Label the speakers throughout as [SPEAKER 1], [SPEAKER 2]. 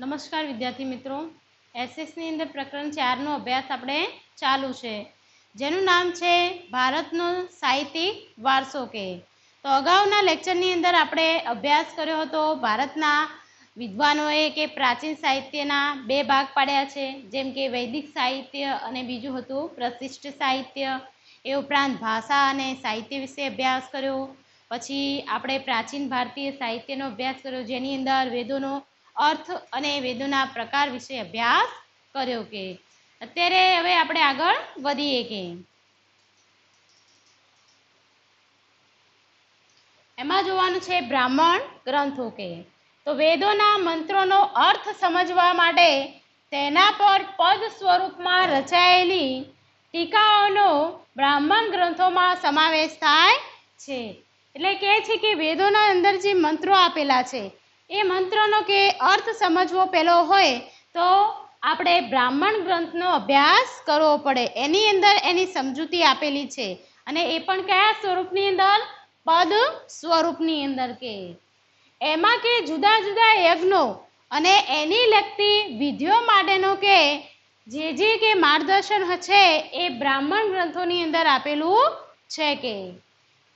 [SPEAKER 1] નમસ્કાર વિદ્યાર્થી મિત્રો, એસએસની અંદર પ્રકરણ 4નો અભ્યાસ આપણે ચાલુ છે, જેનું નામ છે ભારતનો સાહિત્યિક વારસો. તો અગાઉના લેક્ચરની અંદર આપણે અભ્યાસ કર્યો હતો. ભારતના વિદ્વાનોએ કે પ્રાચીન સાહિત્યના બે ભાગ પાડ્યા છે, જેમ કે વૈદિક સાહિત્ય અને બીજું હતું પ્રશિષ્ટ સાહિત્ય. એ ઉપરાંત ભાષા અને સાહિત્ય વિશે અભ્યાસ કર્યો. પછી આપણે પ્રાચીન ભારતીય સાહિત્યનો અભ્યાસ કર્યો, જેની અંદર વેદોનો અર્થ અને વેદોના પ્રકાર વિશે અભ્યાસ કર્યો. અત્યારે હવે આપણે આગળ વધીએ. એમાં જોવાનું છે બ્રાહ્મણ ગ્રંથો. તો વેદોના મંત્રોનો અર્થ સમજવા માટે તેના પર પદ સ્વરૂપમાં રચાયેલી ટીકાઓનો બ્રાહ્મણ ગ્રંથોમાં સમાવેશ થાય છે. એટલે કહે છે કે વેદોના અંદર જે મંત્રો આપેલા છે એ મંત્રનો કે અર્થ સમજવો પેલો હોય તો આપણે બ્રાહ્મણ ગ્રંથનો અભ્યાસ કરવો પડે. એની અંદર એની સમજૂતી આપેલી છે, અને એ પણ કયા સ્વરૂપની અંદર? પદ સ્વરૂપની અંદર. એમાં કે જુદા જુદા યજ્ઞો અને એની લગતી વિધિઓ માટેનો કે જે કે માર્ગદર્શન છે એ બ્રાહ્મણ ગ્રંથોની અંદર આપેલું છે.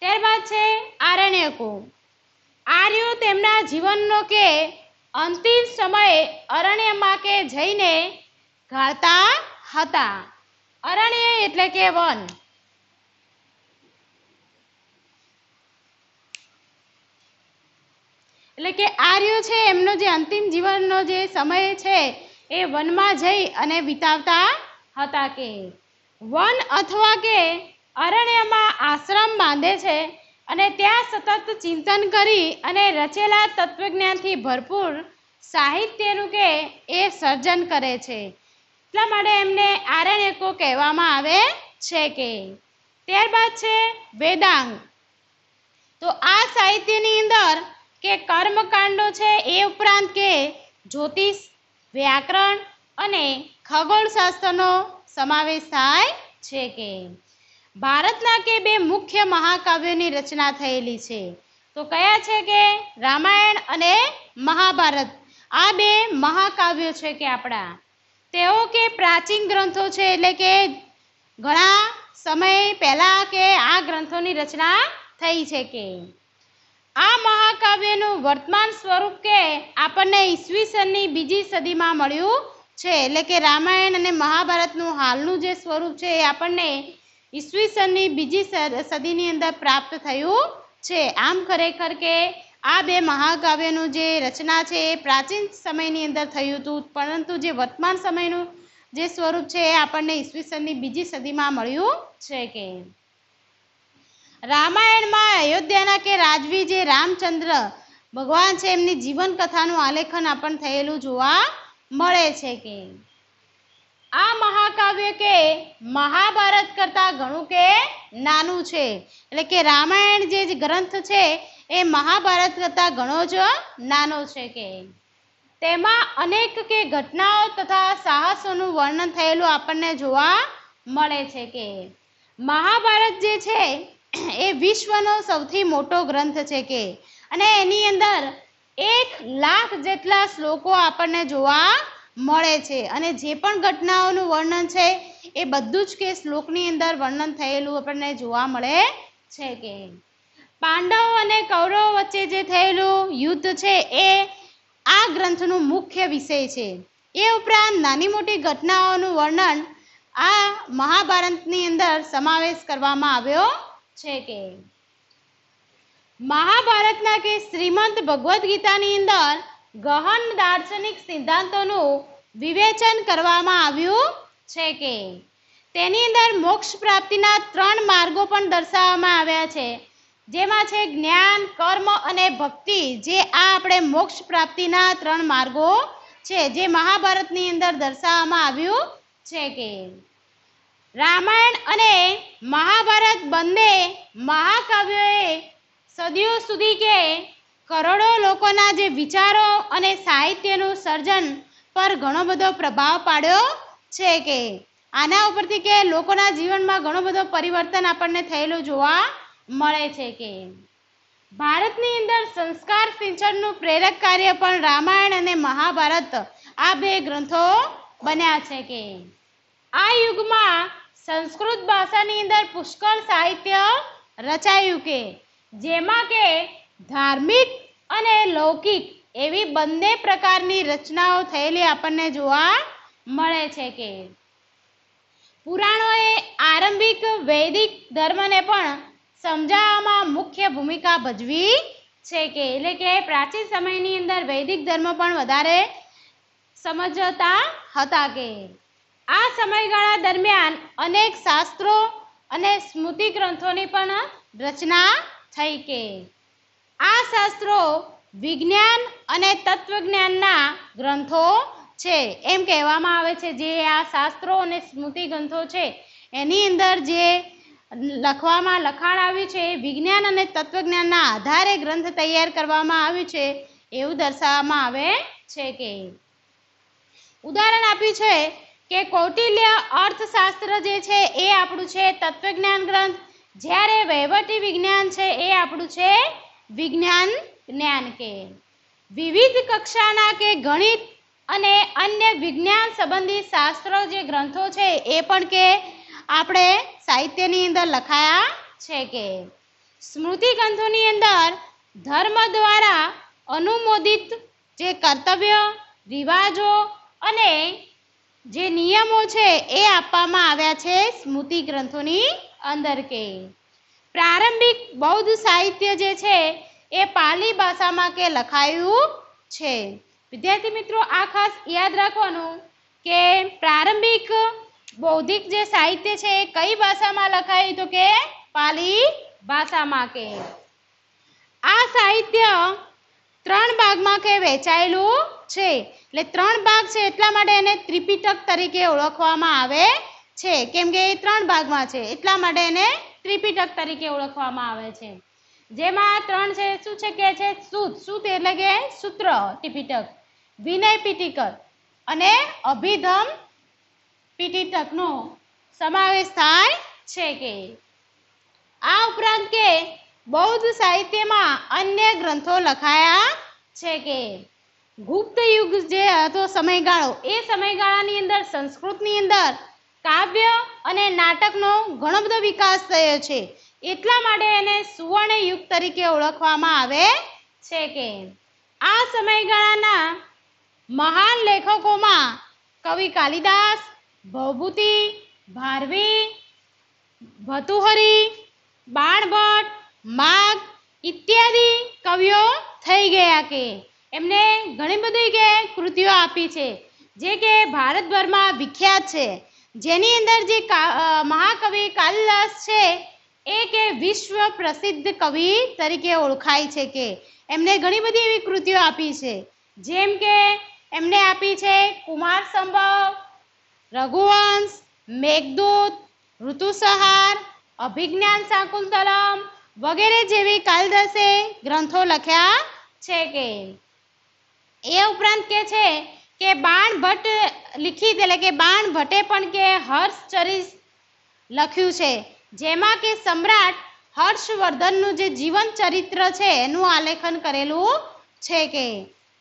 [SPEAKER 1] ત્યારબાદ છે આરણ્યકો. આર્યો તેમના જીવનનો કે અંતિમ સમયે અરણ્યમાં કે જઈને ગાળતા હતા. અરણ્ય એટલે કે વન. એટલે કે આર્યો છે એમનો જે અંતિમ જીવનનો જે સમય છે એ વનમાં જઈ અને વિતાવતા હતા. વન અથવા કે અરણ્યમાં આશ્રમ બાંધે છે અને ત્યાં સતત ચિંતન કરી અને રચેલા તત્વજ્ઞાનથી ભરપૂર સાહિત્યનું કે એ સર્જન કરે છે. એટલા માટે એમને આરણ્યકો કહેવામાં આવે છે. ત્યારબાદ છે વેદાંગ. તો આ સાહિત્યની અંદર કે કર્મકાંડો છે, એ ઉપરાંત કે જ્યોતિષ, વ્યાકરણ અને ખગોળશાસ્ત્રનો સમાવેશ થાય છે. ભારતના કે બે મુખ્ય મહાકાવ્યોની રચના થયેલી છે. તો કયા છે? કે રામાયણ અને મહાભારત. આ બે મહાકાવ્યો છે કે આપણા તેઓ કે પ્રાચીન ગ્રંથો છે. એટલે કે ઘણા સમય પહેલા કે આ ગ્રંથોની રચના થઈ છે. આ મહાકાવ્યનું વર્તમાન સ્વરૂપ કે આપણને ઈસવીસનની બીજી સદીમાં મળ્યું છે. એટલે કે રામાયણ અને મહાભારતનું હાલનું જે સ્વરૂપ છે એ આપણને ઈસવીસનની બીજી સદીની અંદર પ્રાપ્ત થયું છે. આમ ખરેખર કે આ બે મહાકાવ્યનું જે રચના છે એ પ્રાચીન સમયની અંદર થયું હતું, પરંતુ જે વર્તમાન સમયનું જે સ્વરૂપ છે એ આપણને ઈસવીસનની બીજી સદીમાં મળ્યું છે. રામાયણમાં અયોધ્યાના કે રાજવી જે રામચંદ્ર ભગવાન છે એમની જીવન કથાનું આલેખન આપણને થયેલું જોવા મળે છે. આ મહાકાવ્ય કે મહાભારત કરતા ઘણું કે નાનું છે. એટલે કે રામાયણ જે ગ્રંથ છે એ મહાભારત કરતા ઘણો જ નાનો છે. તેમાં અનેક કે ઘટનાઓ તથા સાહસોનું વર્ણન થયેલું આપણને જોવા મળે છે. મહાભારત જે છે એ વિશ્વનો સૌથી મોટો ગ્રંથ છે. અને એની અંદર 1,00,000 જેટલા શ્લોકો આપણને જોવા મળે છે. અને જે પણ ઘટનાઓનું વર્ણન છે એ બધું જ કે શ્લોકની અંદર વર્ણન થયેલું આપણને જોવા મળે છે. પાંડવો અને કૌરવો વચ્ચે જે થયેલું યુદ્ધ છે એ આ ગ્રંથનું મુખ્ય વિષય છે. એ ઉપરાંત નાની મોટી ઘટનાઓનું વર્ણન આ મહાભારતની અંદર સમાવેશ કરવામાં આવ્યો છે. મહાભારતના કે શ્રીમદ ભગવદ્ ગીતાની અંદર ગહન દાર્શનિક સિદ્ધાંતોનું વિવેચન કરવામાં આવ્યું છે. તેની અંદર મોક્ષ પ્રાપ્તિના 3 માર્ગો પણ દર્શાવવામાં આવ્યા છે, જેમાં છે જ્ઞાન, કર્મ અને ભક્તિ. જે આ આપણે મોક્ષ પ્રાપ્તિના 3 માર્ગો છે જે મહાભારતની અંદર દર્શાવવામાં આવ્યું છે. રામાયણ અને મહાભારત બંને મહાકાવ્યોએ સદીઓ સુધી કે કરોડો લોકોના જે વિચારો અને સાહિત્યનું સર્જન પર ઘણો બધો પ્રભાવ પાડ્યો છે. આના ઉપરથી કે લોકોના જીવનમાં ઘણો બધો પરિવર્તન આપણને થયેલું જોવા મળે છે. ભારતની અંદર સંસ્કાર સિંચનનું પ્રેરક કાર્ય પણ રામાયણ અને મહાભારત આ બે ગ્રંથો બન્યા છે કે આ યુગમાં સંસ્કૃત ભાષાની અંદર પુષ્કળ સાહિત્ય રચાયું કે જેમાં કે ધાર્મિક અને લૌકિક એવી બંને પ્રકારની રચનાઓ થયેલી આપણને જોવા મળે છે કે પુરાણોએ આરંભિક વૈદિક ધર્મને પણ સમજાવવામાં મુખ્ય ભૂમિકા ભજવી છે કે એટલે કે પ્રાચીન સમયની અંદર વૈદિક ધર્મ પણ વધારે સમજતા હતા કે આ સમયગાળા દરમિયાન અનેક શાસ્ત્રો અને સ્મૃતિ ગ્રંથોની પણ રચના થઈ કે આ શાસ્ત્રો વિજ્ઞાન અને તત્વજ્ઞાનના ગ્રંથો છે એમ કહેવામાં આવે છે. જે આ શાસ્ત્રો અને સ્મૃતિ ગ્રંથો છે એની અંદર જે લખાણ આવ્યું છે વિજ્ઞાન અને તત્વજ્ઞાનના આધારે ગ્રંથ તૈયાર કરવામાં આવ્યું છે એવું દર્શાવવામાં આવે છે કે ઉદાહરણ આપ્યું છે કે કૌટિલ્ય અર્થશાસ્ત્ર જે છે એ આપણું છે તત્વજ્ઞાન ગ્રંથ, જ્યારે વહીવટી વિજ્ઞાન છે એ આપણું છે વિજ્ઞાન જ્ઞાન કે વિવિધ કક્ષાના કે ગણિત અને અન્ય વિજ્ઞાન સંબંધી શાસ્ત્રો જે ગ્રંથો છે એ પણ કે આપણે સાહિત્યની અંદર લખાયા છે કે સ્મૃતિ ગ્રંથોની અંદર ધર્મ દ્વારા અનુમોદિત જે કર્તવ્ય રિવાજો અને જે નિયમો છે એ આપવામાં આવ્યા છે સ્મૃતિ ગ્રંથોની અંદર કે પ્રારંભિક બૌદ્ધ સાહિત્ય જે છે એ પાલી ભાષામાં કે લખાયું છે. વિદ્યાર્થી મિત્રો આ ખાસ યાદ રાખવાનું કે પ્રારંભિક બૌદ્ધિક જે સાહિત્ય છે એ કઈ ભાષામાં લખાયું તો કે પાલી ભાષામાં કે આ સાહિત્ય 3 ભાગમાં કે વહેંચાયેલું છે. એટલે 3 ભાગ છે એટલા માટે એને ત્રિપિટક તરીકે ઓળખવામાં આવે છે. કેમ કે એ 3 ભાગમાં છે એટલા માટે એને ત્રિપિટક તરીકે ઓળખવામાં આવે છે. જેમાં 3 છે શું છે કે છે સૂત એટલે કે સૂત્ર પિટક, વિનય પિટક અને અભિધમ પિટકનો સમાવેશ થાય છે કે આ ઉપરાંત કે બૌદ્ધ સાહિત્યમાં અન્ય ગ્રંથો લખાયા છે કે ગુપ્ત યુગ જે હતો સમયગાળો એ સમયગાળાની અંદર સંસ્કૃતની અંદર કાવ્ય અને નાટકનો ઘણો બધો વિકાસ થયો છે એટલા માટે એને સુવર્ણ યુગ તરીકે ઓળખવામાં આવે છે કે આ સમયગાળાના મહાન લેખકોમાં કવિ કાલિદાસ, ભવભૂતિ, ભારવી, ભર્તૃહરિ, બાણભટ્ટ, માઘ ઇત્યાદિ કવિઓ થઈ ગયા કે એમને ઘણી બધી કે કૃતિઓ આપી છે જે કે ભારતભરમાં વિખ્યાત છે. જેની અંદર જે મહાકવિ કાલિદાસ છે એ કે વિશ્વ પ્રસિદ્ધ કવિ તરીકે ઓળખાય છે કે એમને ઘણી બધી એવી કૃતિઓ આપી છે જેમ કે એમને આપી છે કુમાર સંભવ, રઘુવંશ, મેઘદૂત, ઋતુસંહાર, અભિજ્ઞાન શાકુંતલમ વગેરે જેવી કાલિદાસે ગ્રંથો લખ્યા છે કે એ ઉપરાંત કે છે કે બાણભટ્ટ લિખિત એટલે કે બાણભટ્ટે પણ કે હર્ષચરિત લખ્યું છે જેમાં કે સમ્રાટ હર્ષવર્ધનનું જે જીવન ચરિત્ર છે એનું આલેખન કરેલું છે કે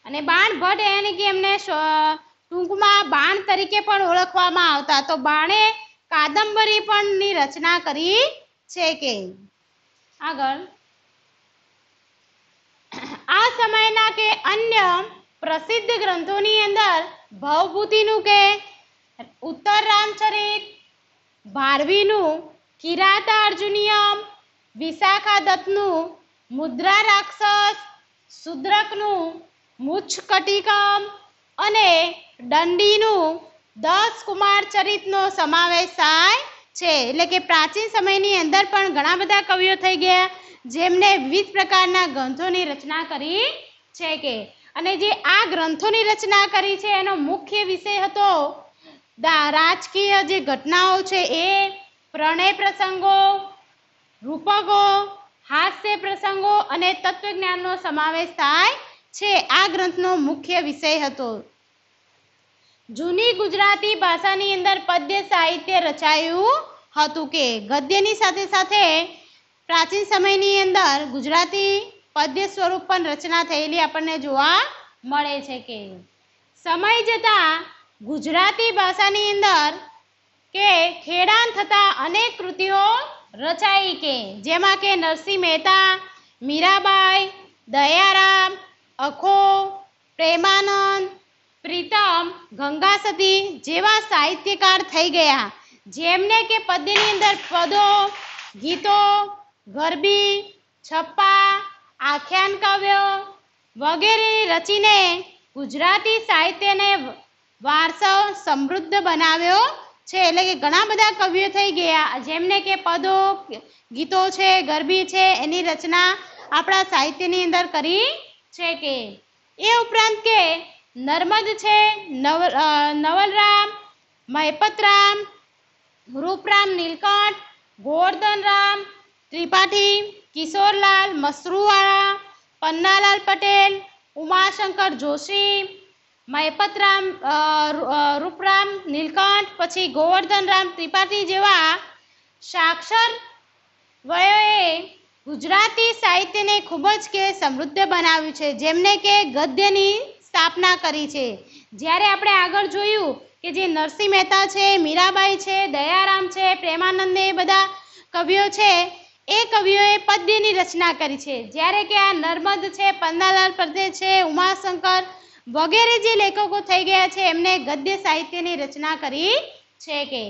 [SPEAKER 1] અને બાણભટ્ટ એને કે એમને ટૂંકમાં બાણ તરીકે પણ ઓળખવામાં આવતા તો બાણે કાદંબરી પણ ની રચના કરી છે કે આગળ આ સમયના કે અન્ય પ્રસિદ્ધ ગ્રંથોની અંદર ભવભૂતિનું કે ઉત્તર રામચરિત, ભારવીનું કિરાતા અર્જુનિયમ, વિશાખા દત્તનું મુદ્રા રાક્ષસ, શુદ્રકનું મુચ્છકટિકમ અને દંડીનું 10 કુમાર ચરિતનો સમાવેશ થાય છે. એટલે કે પ્રાચીન સમયની અંદર પણ ઘણા બધા કવિઓ થઈ ગયા જેમને વિવિધ પ્રકારના ગ્રંથોની રચના કરી છે કે અને જે આ ગ્રંથોની રચના કરી છે એનો મુખ્ય વિષય હતો રાજકીય જે ઘટનાઓ છે એ, પ્રણય પ્રસંગો, રૂપકો, હાસ્ય પ્રસંગો અને તત્વજ્ઞાનનો સમાવેશ થાય છે. આ ગ્રંથનો મુખ્ય વિષય હતો. જૂની ગુજરાતી ભાષાની અંદર પદ્ય સાહિત્ય રચાયું હતું કે ગદ્યની સાથે સાથે પ્રાચીન સમયની અંદર ગુજરાતી પદ્ય સ્વરૂપ પણ રચના થયેલી આપણને જોવા મળે છે કે સમય જતાં ગુજરાતી ભાષાની અંદર કે ખેડાણ થતા અનેક કૃતિઓ રચાઈ કે જેમાં કે નરસિંહ મહેતા, મીરાબાઈ, દયારામ, અખો, પ્રેમાનંદ, પ્રીતમ, ગંગાસતી જેવા સાહિત્યકાર થઈ ગયા, જેમને કે પદ્યની અંદર પદો, ગીતો, ગરબી, છપ્પા, આખ્યાન કાવ્યો વગેરે રચીને ગુજરાતી સાહિત્યને વારસો સમૃદ્ધ બનાવ્યો છે. એટલે કે ઘણા બધા કવિઓ થઈ ગયા જેમને કે પદો, ગીતો છે, ગરબી છે એની રચના આપણા સાહિત્યની અંદર કરી છે કે એ ઉપરાંત કે નર્મદ છે, નવલરામ, મહિપતરામ, રૂપરામ નીલકંઠ, ગોવર્ધનરામ ત્રિપાઠી, કિશોરલાલ મસરૂવાળા, પન્નાલાલ પટેલ, ઉમાશંકર જોશી, મહિપતરામ, રૂપરામ નીલકંઠ, પછી ગોવર્ધનરામ ત્રિપાઠી જેવા સાક્ષર વયોએ ગુજરાતી સાહિત્યને ખૂબ જ કે સમૃદ્ધ બનાવ્યું છે, જેમને કે ગદ્યની સ્થાપના કરી છે. જ્યારે આપણે આગળ જોયું કે જે નરસિંહ મહેતા છે, મીરાબાઈ છે, દયારામ છે, પ્રેમાનંદ એ બધા કવિઓ છે એ કવિઓએ પદ્યની રચના કરી છે. જ્યારે કે આ નર્મદ છે, પન્નાલાલ પટેલ છે, ઉમાશંકર વગેરે જે લેખકો થઈ ગયા છે એમને ગદ્ય સાહિત્યની રચના કરી છે કે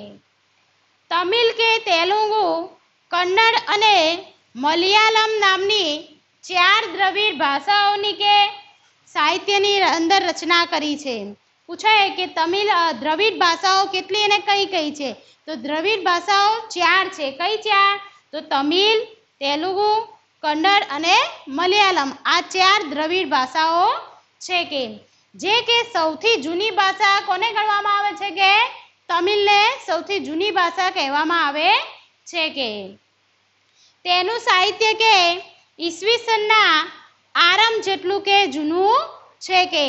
[SPEAKER 1] તમિલ કે તેલુગુ, કન્નડ અને મલયાલમ નામની 4 દ્રવિડ ભાષાઓની કે સાહિત્યની અંદર રચના કરી છે. પૂછાય કે તમિલ દ્રવિડ ભાષાઓ કેટલી અને કઈ કઈ છે? તો દ્રવિડ ભાષાઓ 4 છે. કઈ 4? તો તમિલ, તેલુગુ, કન્નડ અને મલયાલમ આ 4 દ્રવિડ ભાષાઓ છે કે જે કે સૌથી જૂની ભાષા કોને ગણવામાં આવે છે કે તમિલને સૌથી જૂની ભાષા કહેવામાં આવે છે કે તેનું સાહિત્ય કે ઈસવીસનના આરંભ જેટલું કે જૂનું છે કે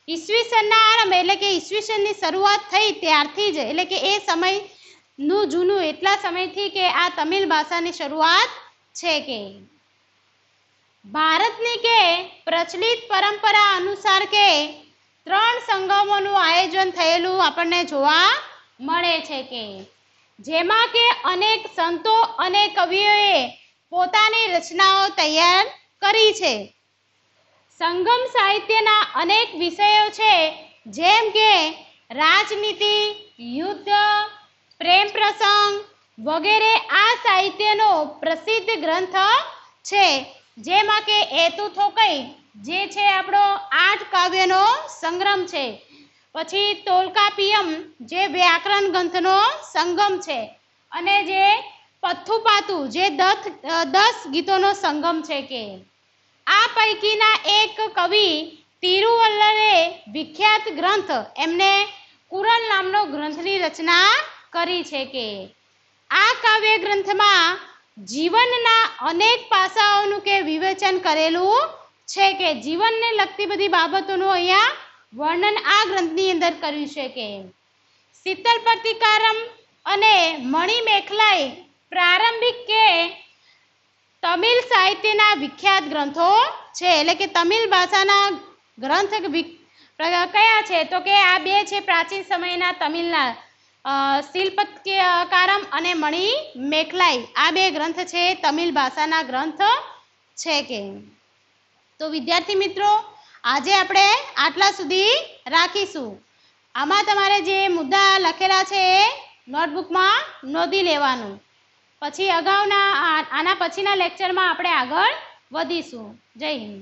[SPEAKER 1] ઈસવીસનના આરંભ એટલે કે ઈસવીસનની શરૂઆત થઈ ત્યારથી જ એટલે કે એ સમયનું જૂનું એટલા સમયથી કે આ તમિલ ભાષાની શરૂઆત છે કે ભારતની કે પ્રચલિત પરંપરા અનુસાર કે 3 સંગમોનું આયોજન થયેલું આપણને જોવા મળે છે કે જેમાં કે અનેક સંતો અને કવિઓએ પોતાની રચનાઓ તૈયાર કરી છે. સંગમ સાહિત્યના અનેક વિષયો છે જેમ કે રાજનીતિ, યુદ્ધ, પ્રેમ પ્રસંગ વગેરે આ સાહિત્યનો પ્રસિદ્ધ ગ્રંથ છે. જેમાં કે એતુ થોકઈ જે છે આપણો 8 કાવ્યનો સંગ્રહ છે. પછી તોલ્કાપિયમ જે વ્યાકરણ ગ્રંથનો સંગમ છે અને જે પથ્થુપાતુ જે 10 ગીતોનો સંગમ છે કે આ પૈકીના એક કવિ તિરુવલ્લરે વિખ્યાત ગ્રંથ એમને કુરલ નામનો ગ્રંથની રચના કરી છે કે આ કાવ્ય ગ્રંથમાં જીવનના અનેક પાસાઓનું કે વિવેચન કરેલું છે કે જીવનને લગતી બધી બાબતોનું અહીંયા વર્ણન આ ગ્રંથની અંદર કર્યું છે કે શીતલ પ્રતિકારમ અને મણિમેખલાઈ પ્રારંભિક કે તમિલ સાહિત્યના વિખ્યાત ગ્રંથો છે. એટલે કે તમિલ ભાષાના ગ્રંથ કયા છે? તો કે આ 2 છે પ્રાચીન સમયના તમિલના શિલ્પકારમ અને મણિમેખલાઈ આ 2 ગ્રંથ છે તમિલ ભાષાના ગ્રંથ છે કે તો વિદ્યાર્થી મિત્રો આજે આપણે આટલા સુધી રાખીશું. આમાં તમારે જે મુદ્દા લખેલા છે એ નોટબુકમાં નોંધી લેવાનું. પછી આના પછીના લેક્ચરમાં આપણે આગળ વધીશું. જય હિન્દ.